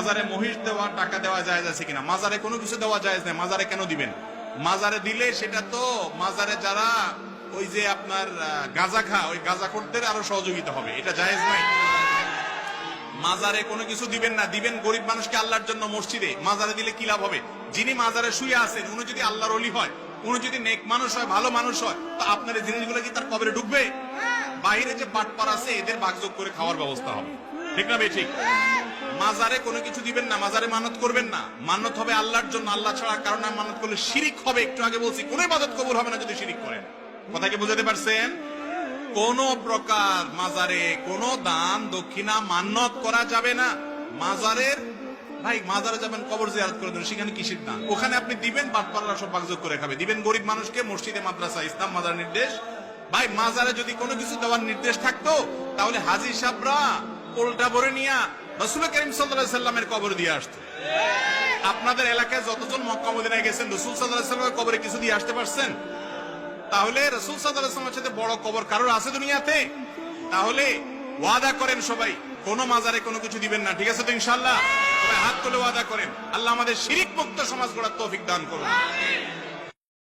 মাজারে মহিষ দেওয়া, টাকা দেওয়া জায়েজ আছে কিনা? মাজারে কোনো কিছু দেওয়া জায়েজ নাই। মাজারে কেন দিবেন? মাজারে দিলে সেটা তো মাজারে যারা ওই যে আপনার গাঁজা খা, ওই গাঁজাখোরদের আরো সহযোগিতা হবে, এটা জায়েজ নাই। মাজারে কোনো কিছু দিবেন না, দিবেন গরিব মানুষকে আল্লাহর জন্য মসজিদে। মাজারে দিলে কি লাভ হবে? যিনি মাজারে শুয়ে আছেন উনি যদি আল্লাহর ওলি হয়, উনি যদি নেক মানুষ হয়, ভালো মানুষ হয়, তো আপনার এই জিনিসগুলো কি তার কবরে ঢুকবে? বাইরে যে বাটপার আছে এদের ভাগযোগ করে খাওয়ার ব্যবস্থা হবে, ঠিক না ভাই? ঠিক। মাজারে কোনো কিছু দিবেন না, মাজারে মানত করবেন না। মানত হবে আল্লাহর জন্য, আল্লাহ ছাড়া কারণে মানত করলে শিরিক হবে। একটু আগে বলছি কোন ইবাদত কবুল হবে না যদি শিরিক করেন। কথা কি বুঝাতে পারছেন? কোন প্রকার মাজারে কোন দান দক্ষিণা মান্যত করা যাবে না। মাজারের ভাই, মাজারে যাবেন কবর জিয়ারত করে দেবেন, সেখানে কিসের দান? ওখানে আপনি দিবেন, বাটপাররা সব ভাগযোগ করে খাবে। দিবেন গরিব মানুষকে, মসজিদে, মাদ্রাসা, ইসলাম, মাজার নির্দেশ। ভাই মাজারে যদি কোনো কিছু দেওয়ার নির্দেশ থাকতো তাহলে হাজী সাহেবরা পোলটা ভরে নিয়ে রাসূল করিম সাল্লাল্লাহু আলাইহি সাল্লামের কবর দিয়ে আসতো। আপনাদের এলাকায় যতজন মক্কা মদিনায় গেছেন রাসূল সাল্লাল্লাহু আলাইহি সাল্লামের কবরে কিছু দিয়ে আসতে পারছেন? তাহলে রাসূল সাল্লাল্লাহু আলাইহি সাল্লামের সাথে বড় কবর কারোর আছে দুনিয়াতে? তাহলে ওয়াদা করেন সবাই কোন মাজারে কোনো কিছু দিবেন না, ঠিক আছে তো ইনশাআল্লাহ? সবাই হাত তুলে ওয়াদা করেন। আল্লাহ আমাদের শিরিক মুক্ত সমাজ গড়ার তৌফিক দান করুন।